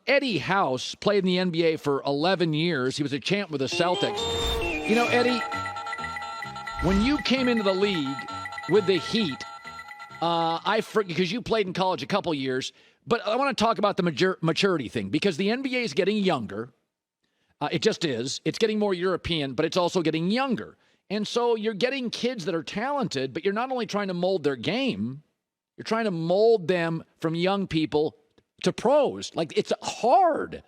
Eddie House played in the NBA for 11 years. He was a champ with the Celtics. You know, Eddie, when you came into the league with the Heat, because you played in college a couple years, but I want to talk about the maturity thing because the NBA is getting younger. It just is. It's getting more European, but it's also getting younger. And so you're getting kids that are talented, but you're not only trying to mold their game, you're trying to mold them from young people to pros. Like, it's hard.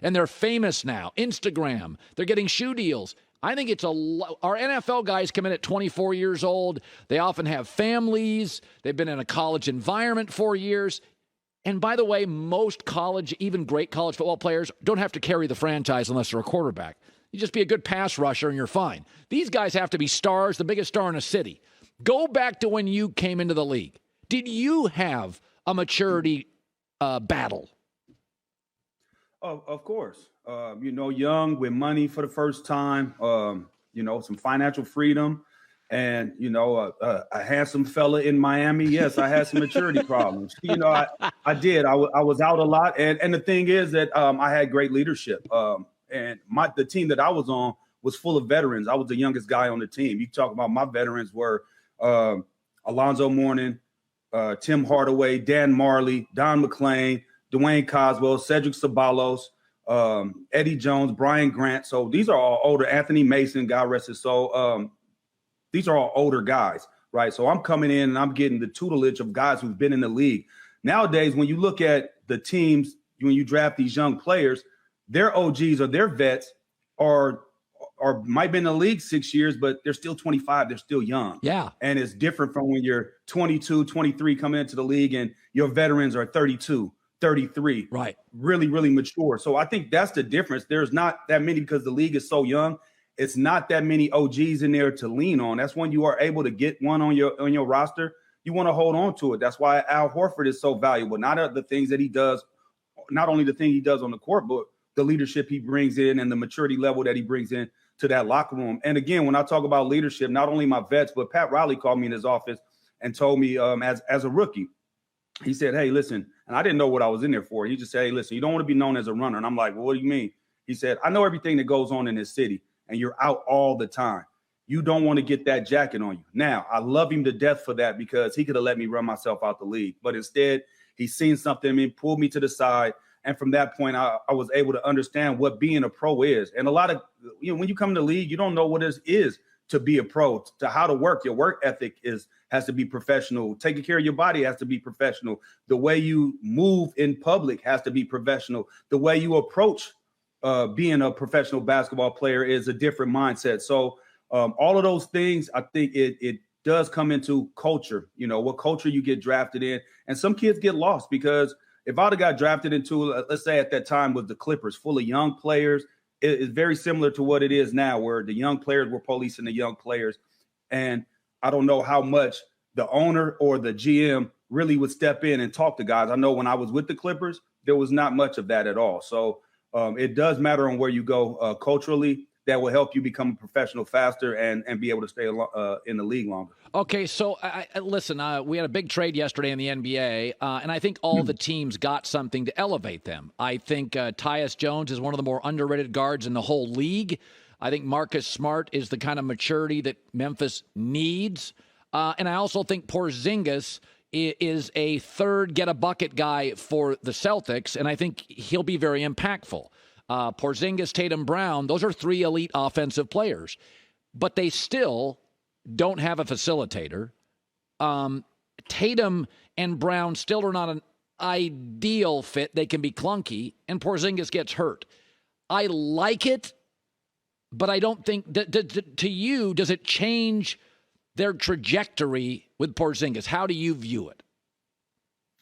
And they're famous now. Instagram. They're getting shoe deals. I think it's our NFL guys come in at 24 years old. They often have families. They've been in a college environment for years. And by the way, most college, even great college football players, don't have to carry the franchise unless they're a quarterback. You just be a good pass rusher and you're fine. These guys have to be stars, the biggest star in a city. Go back to when you came into the league. Did you have a maturity battle? Of course. Young with money for the first time, some financial freedom. And, a handsome fella in Miami. Yes, I had some maturity problems. I did. I was out a lot. And the thing is that I had great leadership. And the team that I was on was full of veterans. I was the youngest guy on the team. You talk about my veterans were Alonzo Mourning, Tim Hardaway, Dan Marley, Don McClain, Dwayne Coswell, Cedric Ceballos, Eddie Jones, Brian Grant. So these are all older. Anthony Mason, God rest his soul. These are all older guys, right? So I'm coming in and I'm getting the tutelage of guys who've been in the league. Nowadays, when you look at the teams, when you draft these young players, their OGs or their vets are might be in the league 6 years, but they're still 25. They're still young. Yeah. And it's different from when you're 22, 23 coming into the league and your veterans are 32, 33. Right. Really, really mature. So I think that's the difference. There's not that many because the league is so young. It's not that many OGs in there to lean on. That's when you are able to get one on your roster. You want to hold on to it. That's why Al Horford is so valuable. Not the things that he does, not only the thing he does on the court, but the leadership he brings in and the maturity level that he brings in to that locker room. And again, when I talk about leadership, not only my vets, but Pat Riley called me in his office and told me as a rookie, he said, hey, listen, and I didn't know what I was in there for. He just said, hey, listen, you don't want to be known as a runner. And I'm like, well, what do you mean? He said, I know everything that goes on in this city and you're out all the time. You don't want to get that jacket on you. Now, I love him to death for that because he could have let me run myself out the league. But instead, he's seen something in me, pulled me to the side. And from that point, I was able to understand what being a pro is. And a lot of, when you come to the league, you don't know what it is to be a pro, to how to work. Your work ethic has to be professional. Taking care of your body has to be professional. The way you move in public has to be professional. The way you approach being a professional basketball player is a different mindset. So all of those things, I think it does come into culture, what culture you get drafted in. And some kids get lost because if I'd have got drafted into, let's say at that time was the Clippers, full of young players, it is very similar to what it is now, where the young players were policing the young players. And I don't know how much the owner or the GM really would step in and talk to guys. I know when I was with the Clippers, there was not much of that at all. So it does matter on where you go culturally. That will help you become a professional faster and be able to stay in the league longer. Okay, so listen, we had a big trade yesterday in the NBA, and I think all the teams got something to elevate them. I think Tyus Jones is one of the more underrated guards in the whole league. I think Marcus Smart is the kind of maturity that Memphis needs. And I also think Porziņģis is a third get-a-bucket guy for the Celtics, and I think he'll be very impactful. Porziņģis, Tatum, Brown, those are three elite offensive players. But they still don't have a facilitator. Tatum and Brown still are not an ideal fit. They can be clunky, and Porziņģis gets hurt. I like it, but I don't think to you, does it change their trajectory with Porziņģis? How do you view it?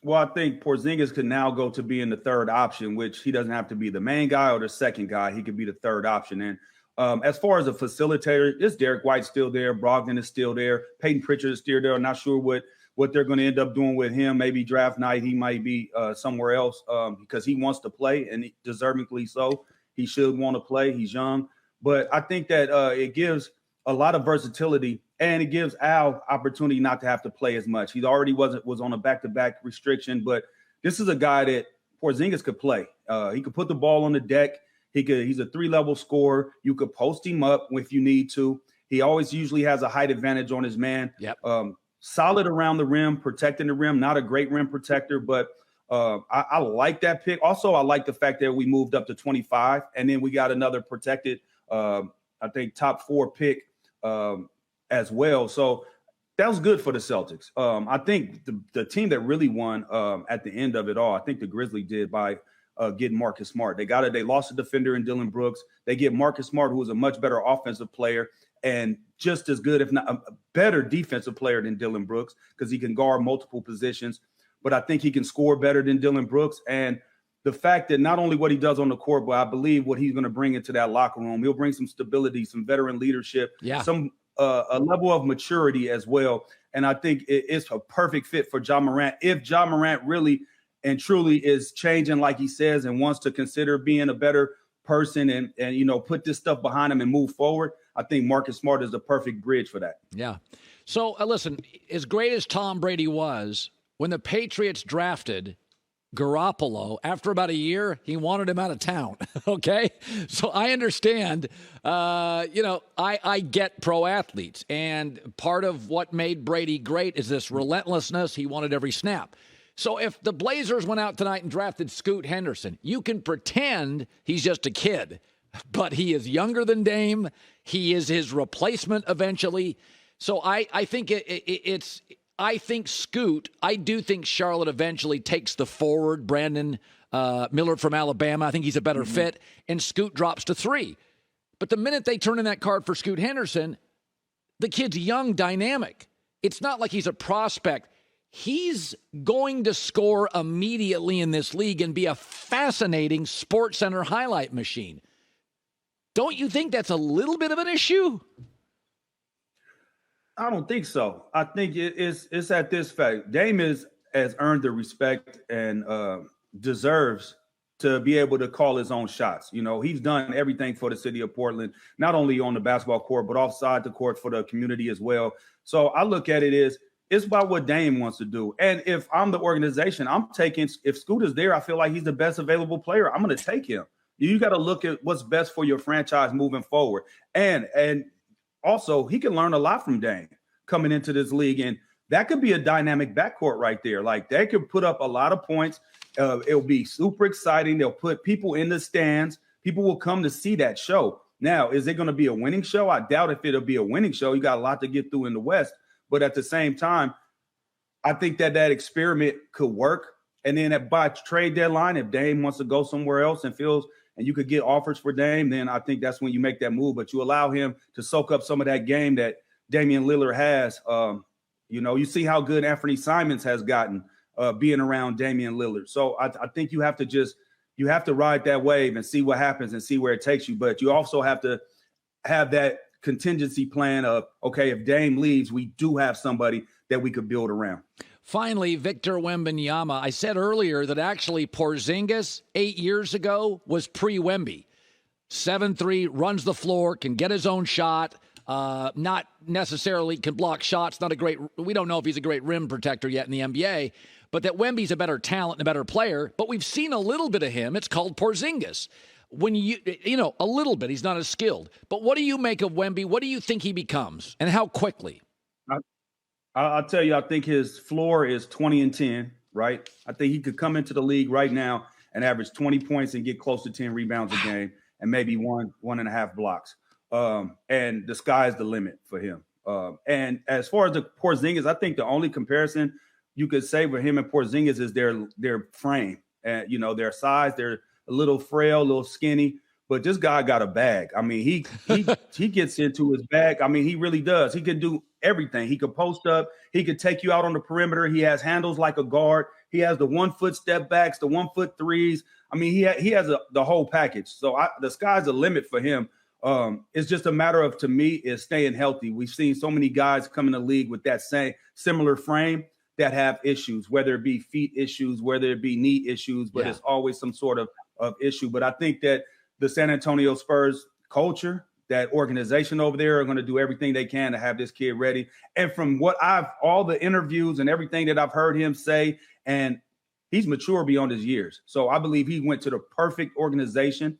Well, I think Porziņģis could now go to being the third option, which he doesn't have to be the main guy or the second guy. He could be the third option. And as far as a facilitator, this Derek White's still there. Brogdon is still there. Peyton Pritchard is still there. I'm not sure what they're going to end up doing with him. Maybe draft night, he might be somewhere else because he wants to play, and deservingly so. He should want to play. He's young. But I think that it gives a lot of versatility, and it gives Al opportunity not to have to play as much. He already was on a back-to-back restriction, but this is a guy that Porziņģis could play. He could put the ball on the deck. He's a 3-level scorer. You could post him up if you need to. He always usually has a height advantage on his man. Yep. Solid around the rim, protecting the rim. Not a great rim protector, but I like that pick. Also, I like the fact that we moved up to 25, and then we got another protected, I think, top 4 pick as well. So that was good for the Celtics. I think the team that really won at the end of it all, I think the Grizzlies did by getting Marcus Smart. They lost a defender in Dillon Brooks. They get Marcus Smart, who is a much better offensive player and just as good, if not a better defensive player than Dillon Brooks, because he can guard multiple positions. But I think he can score better than Dillon Brooks. And the fact that not only what he does on the court, but I believe what he's going to bring into that locker room, he'll bring some stability, some veteran leadership, some a level of maturity as well. And I think it's a perfect fit for Ja Morant. If Ja Morant really and truly is changing like he says and wants to consider being a better person and put this stuff behind him and move forward, I think Marcus Smart is the perfect bridge for that. Yeah. So listen, as great as Tom Brady was, when the Patriots drafted Garoppolo, after about a year, he wanted him out of town. Okay? So I understand, I get pro athletes. And part of what made Brady great is this relentlessness. He wanted every snap. So if the Blazers went out tonight and drafted Scoot Henderson, you can pretend he's just a kid, but he is younger than Dame. He is his replacement eventually. So I think I think Scoot, I do think Charlotte eventually takes the forward, Brandon Miller from Alabama. I think he's a better fit, and Scoot drops to 3. But the minute they turn in that card for Scoot Henderson, the kid's young, dynamic. It's not like he's a prospect. He's going to score immediately in this league and be a fascinating SportsCenter highlight machine. Don't you think that's a little bit of an issue? I don't think so. I think it's at this fact. Dame has earned the respect and deserves to be able to call his own shots. He's done everything for the city of Portland, not only on the basketball court, but offside the court for the community as well. So I look at it as it's about what Dame wants to do. And if I'm the organization, if Scoot is there, I feel like he's the best available player. I'm going to take him. You got to look at what's best for your franchise moving forward. And also, he can learn a lot from Dame coming into this league, and that could be a dynamic backcourt right there. Like, they could put up a lot of points. It'll be super exciting. They'll put people in the stands. People will come to see that show. Now, is it going to be a winning show? I doubt if it'll be a winning show. You got a lot to get through in the West. But at the same time, I think that experiment could work. And then by trade deadline, if Dame wants to go somewhere else and you could get offers for Dame, then I think that's when you make that move. But you allow him to soak up some of that game that Damian Lillard has. You see how good Anthony Simons has gotten being around Damian Lillard. So I think you have to ride that wave and see what happens and see where it takes you. But you also have to have that contingency plan of, okay, if Dame leaves, we do have somebody that we could build around. Finally, Victor Wembanyama. I said earlier that actually Porziņģis 8 years ago was pre-Wemby. 7'3", runs the floor, can get his own shot, not necessarily can block shots. We don't know if he's a great rim protector yet in the NBA, but that Wemby's a better talent and a better player. But we've seen a little bit of him. It's called Porziņģis. When a little bit, he's not as skilled. But what do you make of Wemby? What do you think he becomes, and how quickly? I'll tell you, I think his floor is 20 and 10, right? I think he could come into the league right now and average 20 points and get close to 10 rebounds a game and maybe one and a half blocks. And the sky's the limit for him. And as far as the Porziņģis, I think the only comparison you could say for him and Porziņģis is their frame. And, their size, they're a little frail, a little skinny. But this guy got a bag. I mean, he gets into his bag. I mean, he really does. He can do everything. He could post up. He could take you out on the perimeter. He has handles like a guard. He has the 1 foot step backs, the 1 foot threes. I mean, he has the whole package. So the sky's the limit for him. It's just a matter of, to me, is staying healthy. We've seen so many guys come in the league with that similar frame that have issues, whether it be feet issues, whether it be knee issues, but it's always some sort of issue. But I think that the San Antonio Spurs culture, that organization over there, are going to do everything they can to have this kid ready. And from what all the interviews and everything that I've heard him say, and he's mature beyond his years. So I believe he went to the perfect organization.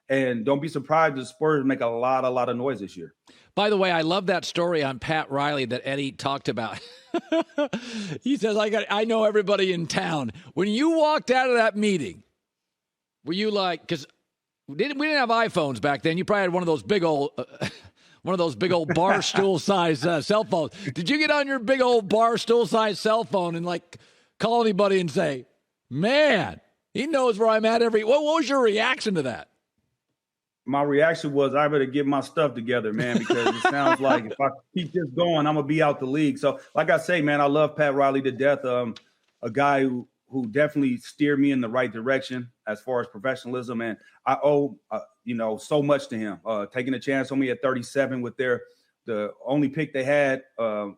And don't be surprised the Spurs make a lot of noise this year. By the way, I love that story on Pat Riley that Eddie talked about. He says, I know everybody in town. When you walked out of that meeting, were you like, because we didn't have iPhones back then. You probably had one of those big old bar stool size cell phones. Did you get on your big old bar stool size cell phone and like call anybody and say, man, he knows where I'm at what was your reaction to that? My reaction was, I better get my stuff together, man, because it sounds like if I keep this going, I'm going to be out the league. So like I say, man, I love Pat Riley to death. A guy who definitely steered me in the right direction as far as professionalism. And I owe, so much to him, taking a chance on me at 37 with the only pick they had.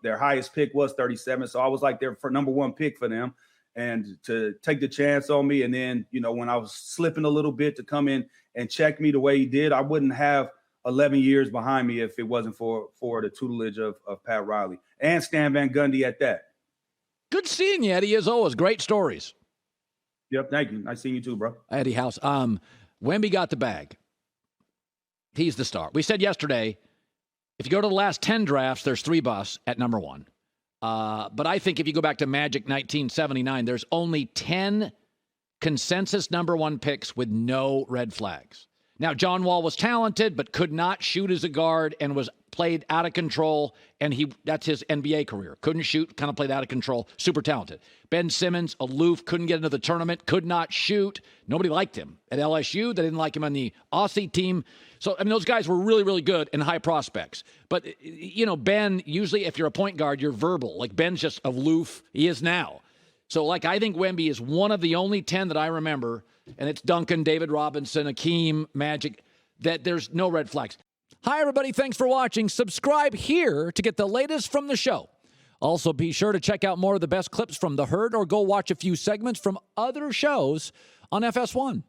Their highest pick was 37. So I was like their number one pick for them. And to take the chance on me. And then, when I was slipping a little bit, to come in and check me the way he did, I wouldn't have 11 years behind me if it wasn't for the tutelage of Pat Riley and Stan Van Gundy at that. Good seeing you, Eddie, as always. Great stories. Yep, thank you. Nice seeing you too, bro. Eddie House. Wemby got the bag. He's the star. We said yesterday, if you go to the last 10 drafts, there's 3 busts at number 1. But I think if you go back to Magic 1979, there's only 10 consensus number 1 picks with no red flags. Now, John Wall was talented, but could not shoot as a guard and was played out of control. And that's his NBA career. Couldn't shoot, kind of played out of control, super talented. Ben Simmons, aloof, couldn't get into the tournament, could not shoot. Nobody liked him at LSU. They didn't like him on the Aussie team. So, those guys were really, really good and high prospects. But, Ben, usually if you're a point guard, you're verbal. Like, Ben's just aloof. He is now. So, I think Wemby is one of the only 10 that I remember, and it's Duncan, David Robinson, Hakeem, Magic, that there's no red flags. Hi, everybody. Thanks for watching. Subscribe here to get the latest from the show. Also, be sure to check out more of the best clips from The Herd or go watch a few segments from other shows on FS1.